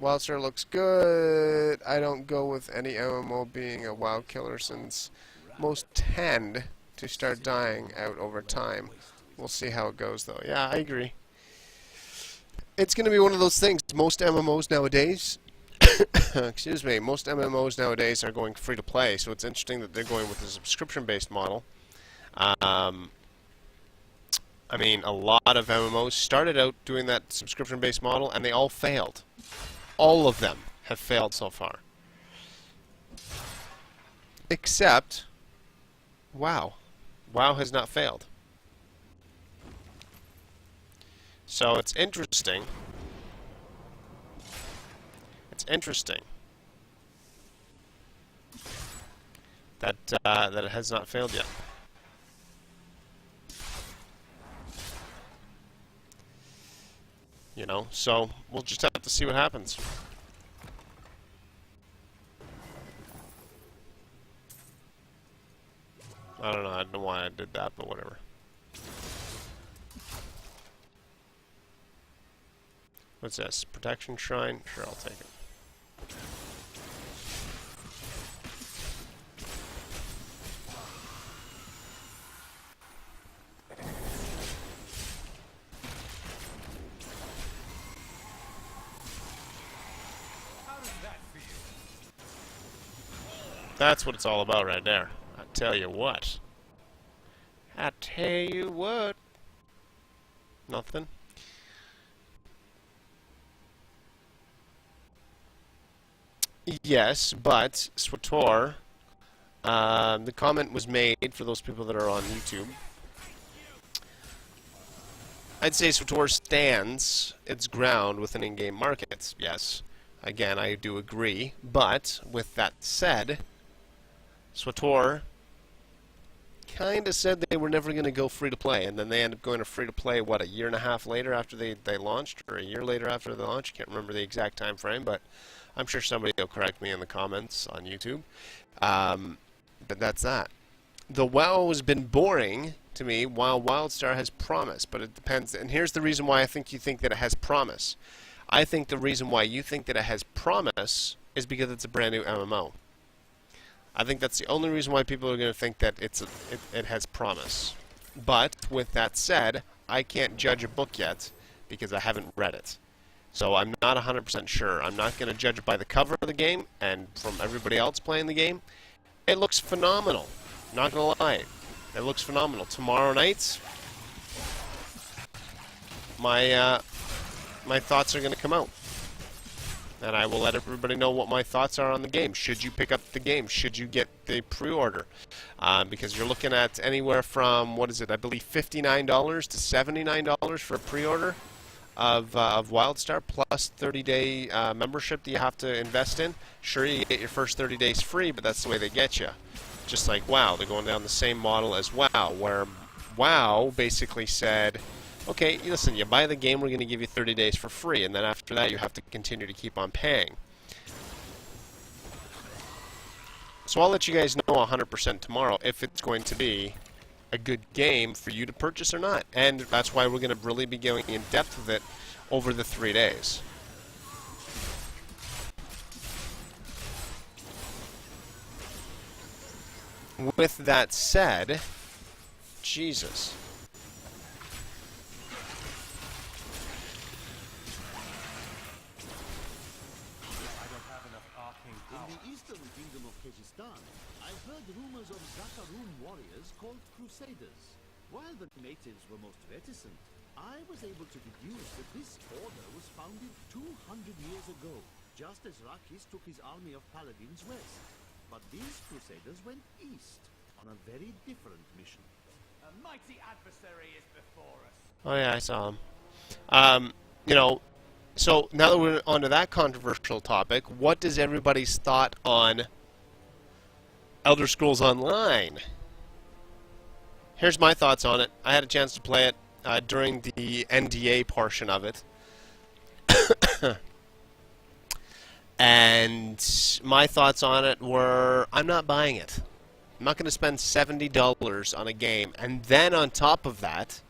Wildstar looks good. I don't go with any MMO being a WoW killer since most tend to start dying out over time. We'll see how it goes though. Yeah, I agree. It's going to be one of those things. Most MMOs nowadays, excuse me, most MMOs nowadays are going free to play, so it's interesting that they're going with a subscription-based model. I mean, a lot of MMOs started out doing that subscription-based model, and they all failed. All of them have failed so far. Except WoW. WoW has not failed. So it's interesting. It's interesting that that it has not failed yet. You know, so we'll just have to see what happens. I don't know why I did that, but whatever. What's this? Protection Shrine? Sure, I'll take it. That's what it's all about right there. I tell you what. I tell you what. Nothing. Yes, but Swator, the comment was made for those people that are on YouTube. I'd say Swator stands its ground with an in-game market. Yes, again, I do agree. But with that said, Swator kind of said they were never going to go free-to-play, and then they ended up going to free-to-play, what, a year and a half later after they launched, or a year later after they launched? Can't remember the exact time frame, but I'm sure somebody will correct me in the comments on YouTube. But that's that. The WoW has been boring to me, while WildStar has promise, but it depends. And here's the reason why I think you think that it has promise. I think the reason why you think that it has promise is because it's a brand new MMO. I think that's the only reason why people are going to think that it has promise. But with that said, I can't judge a book yet because I haven't read it. So I'm not 100% sure. I'm not going to judge it by the cover of the game and from everybody else playing the game. It looks phenomenal. Not going to lie. It looks phenomenal. Tomorrow night, my thoughts are going to come out. And I will let everybody know what my thoughts are on the game. Should you pick up the game? Should you get the pre-order? Because you're looking at anywhere from, what is it, I believe $59 to $79 for a pre-order of WildStar, plus 30-day membership that you have to invest in. Sure, you get your first 30 days free, but that's the way they get you. Just like WoW, they're going down the same model as WoW, where WoW basically said, okay, listen, you buy the game, we're going to give you 30 days for free, and then after that you have to continue to keep on paying. So I'll let you guys know 100% tomorrow if it's going to be a good game for you to purchase or not. And that's why we're going to really be going in depth with it over the 3 days. With that said, Jesus. I've heard rumors of Zakarum warriors called Crusaders. While the natives were most reticent, I was able to deduce that this order was founded 200 years ago, just as Rakis took his army of paladins west. But these Crusaders went east on a very different mission. A mighty adversary is before us. Oh yeah, I saw him. You know, so now that we're onto that controversial topic, what is everybody's thought on Elder Scrolls Online? Here's my thoughts on it. I had a chance to play it during the NDA portion of it. And my thoughts on it were, I'm not buying it. I'm not going to spend $70 on a game. And then on top of that,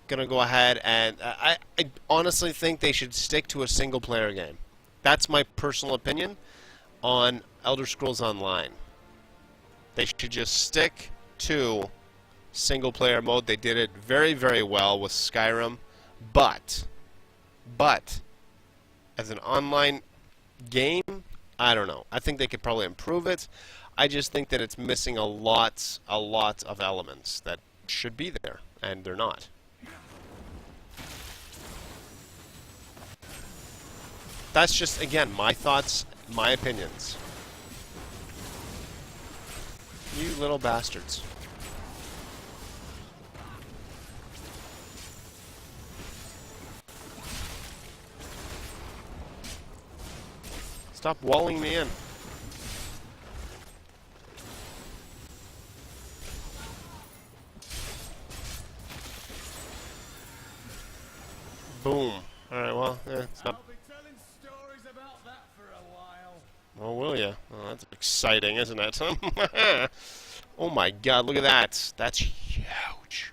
going to go ahead and... I honestly think they should stick to a single-player game. That's my personal opinion on Elder Scrolls Online. They should just stick to single-player mode. They did it very, very well with Skyrim. But, as an online game, I don't know. I think they could probably improve it. I just think that it's missing a lot of elements that should be there, and they're not. That's just, again, my thoughts, my opinions. You little bastards. Stop walling me in. Boom. Alright, well, it's not... I'll be telling stories about that for a while. Oh, will ya? Oh, that's exciting, isn't it? Oh my god, look at that. That's huge.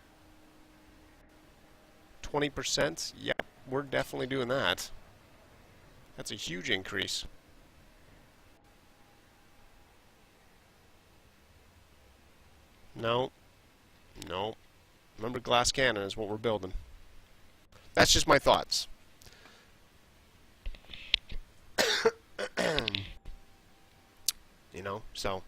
20%? Yep, we're definitely doing that. That's a huge increase. No. No. Remember, glass cannon is what we're building. That's just my thoughts. You know, so.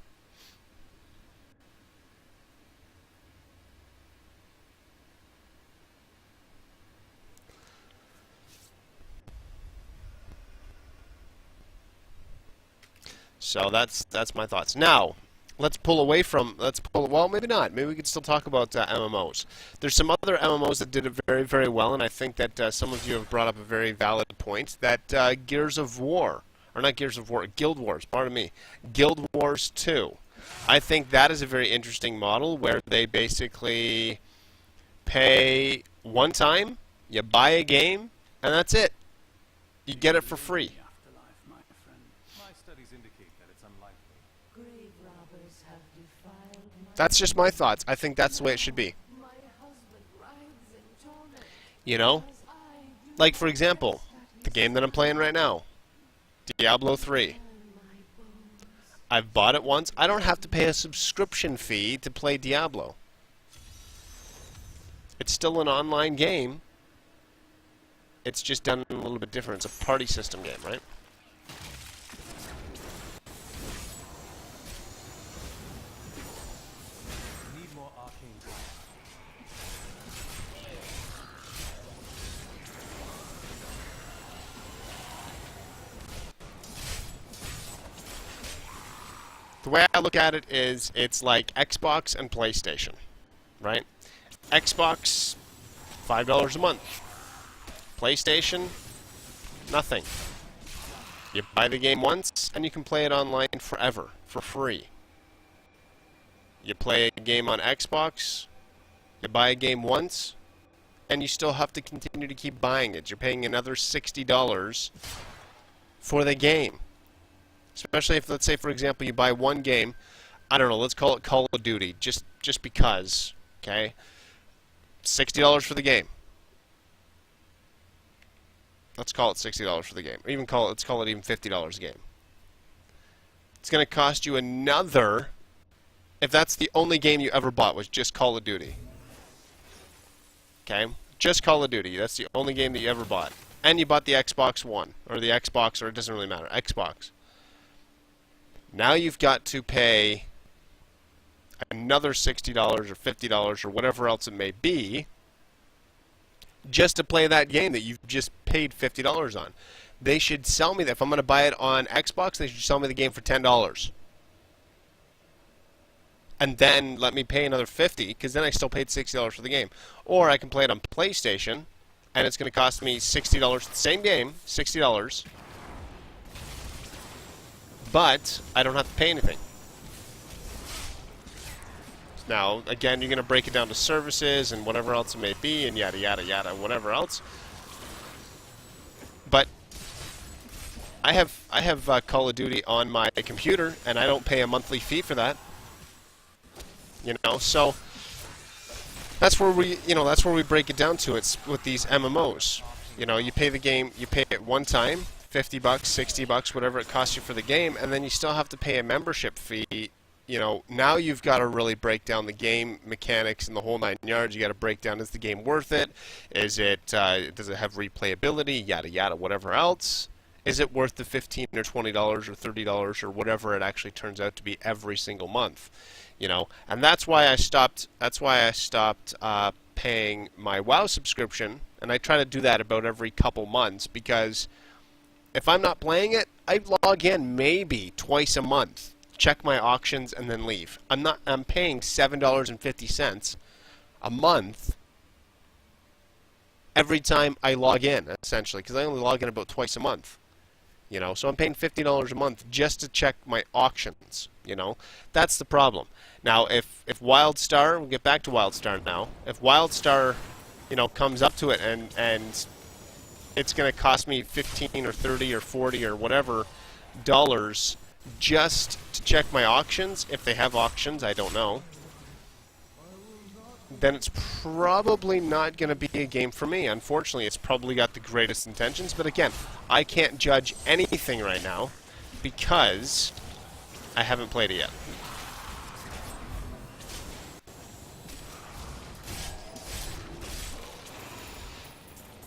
So that's my thoughts. Now, let's pull away from, well, maybe not. Maybe we could still talk about MMOs. There's some other MMOs that did it very, very well, and I think that some of you have brought up a very valid point, that Gears of War, or not Gears of War, Guild Wars, pardon me, Guild Wars 2. I think that is a very interesting model where they basically pay one time, you buy a game, and that's it. You get it for free. That's just my thoughts. I think that's the way it should be. You know? Like, for example, the game that I'm playing right now, Diablo 3. I've bought it once. I don't have to pay a subscription fee to play Diablo. It's still an online game. It's just done a little bit different. It's a party system game, right? The way I look at it is, it's like Xbox and PlayStation, right? Xbox, $5 a month. PlayStation, nothing. You buy the game once, and you can play it online forever, for free. You play a game on Xbox, you buy a game once, and you still have to continue to keep buying it. You're paying another $60 for the game. Especially if, let's say, for example, you buy one game, I don't know, let's call it Call of Duty, just because, okay? $60 for the game. Let's call it $60 for the game. Or even let's call it even $50 a game. It's going to cost you another, if that's the only game you ever bought was just Call of Duty. Okay? Just Call of Duty. That's the only game that you ever bought. And you bought the Xbox One, or the Xbox, or it doesn't really matter, Xbox. Now you've got to pay another $60 or $50 or whatever else it may be just to play that game that you've just paid $50 on. They should sell me that. If I'm going to buy it on Xbox, they should sell me the game for $10. And then let me pay another $50, because then I still paid $60 for the game. Or I can play it on PlayStation, and it's going to cost me $60, the same game, $60. But I don't have to pay anything. Now, again, you're going to break it down to services and whatever else it may be, and yada, yada, yada, whatever else. But I have Call of Duty on my computer, and I don't pay a monthly fee for that. You know, so that's where we, that's where we break it down to. It's with these MMOs. You pay the game, you pay it one time, $50, $60, whatever it costs you for the game, and then you still have to pay a membership fee. Now you've got to really break down the game mechanics and the whole 9 yards. You got to break down, is the game worth it? Does it have replayability? Yada yada, whatever else. Is it worth the $15 or $20 or $30 or whatever it actually turns out to be every single month? And that's why I stopped. That's why I stopped paying my WoW subscription, and I try to do that about every couple months, because if I'm not playing it, I log in maybe twice a month, check my auctions, and then leave. I'm paying $7.50 a month every time I log in, essentially, because I only log in about twice a month. So I'm paying $50 a month just to check my auctions. That's the problem. Now, if WildStar, we'll get back to WildStar now. If WildStar, comes up to it and it's going to cost me 15 or 30 or 40 or whatever dollars just to check my auctions, if they have auctions, I don't know, then it's probably not going to be a game for me. Unfortunately, it's probably got the greatest intentions, but again, I can't judge anything right now because I haven't played it yet.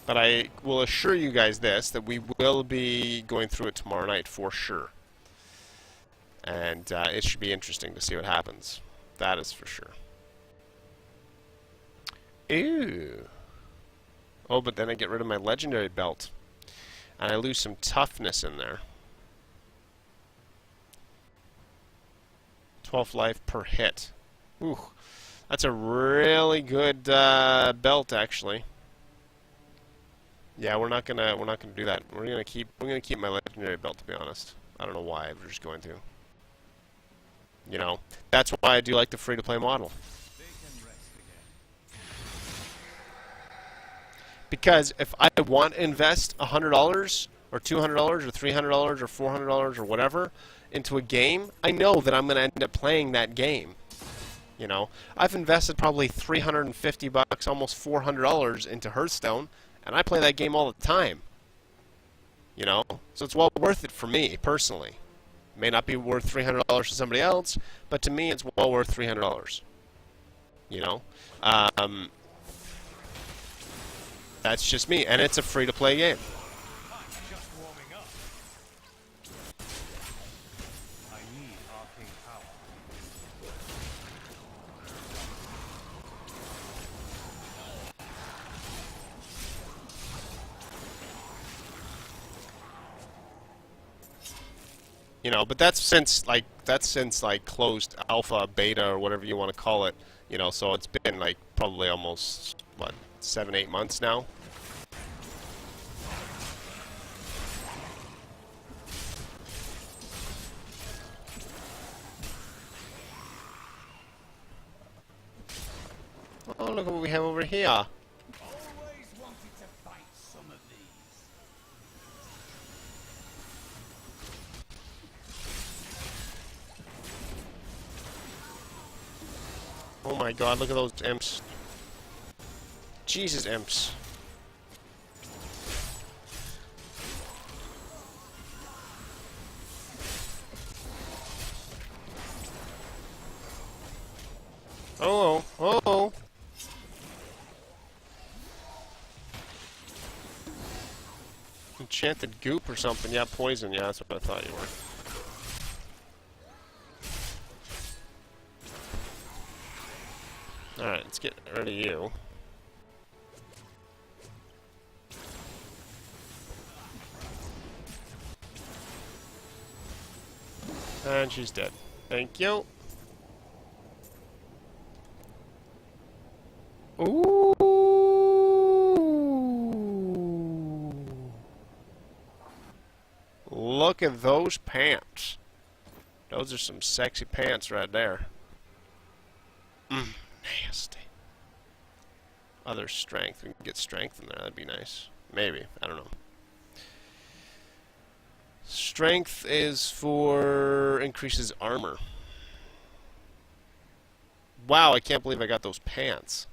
But I will assure you guys this, that we will be going through it tomorrow night for sure. And it should be interesting to see what happens. That is for sure. Ew. Oh, but then I get rid of my legendary belt. And I lose some toughness in there. 12 life per hit. Ooh. That's a really good belt, actually. Yeah, we're not gonna do that. We're gonna keep my legendary belt, to be honest. I don't know why, we're just going to. That's why I do like the free-to-play model. Because if I want to invest $100 or $200 or $300 or $400 or whatever into a game, I know that I'm going to end up playing that game. I've invested probably $350, almost $400 into Hearthstone, and I play that game all the time. So it's well worth it for me, personally. It may not be worth $300 to somebody else, but to me it's well worth $300. That's just me, and it's a free-to-play game. Just warming up. I need arcane power. But that's since closed alpha, beta, or whatever you want to call it. So it's been probably almost 7-8 months now. Oh, look at what we have over here. Always wanted to fight some of these. Oh my god, look at those imps. Jesus, imps. Oh, oh, oh. Enchanted goop or something. Yeah, poison. Yeah, that's what I thought you were. Alright, let's get rid of you. And she's dead. Thank you. Ooh. Look at those pants. Those are some sexy pants right there. Nasty. Other strength. We can get strength in there. That'd be nice. Maybe. I don't know. Strength is for increases armor. Wow, I can't believe I got those pants.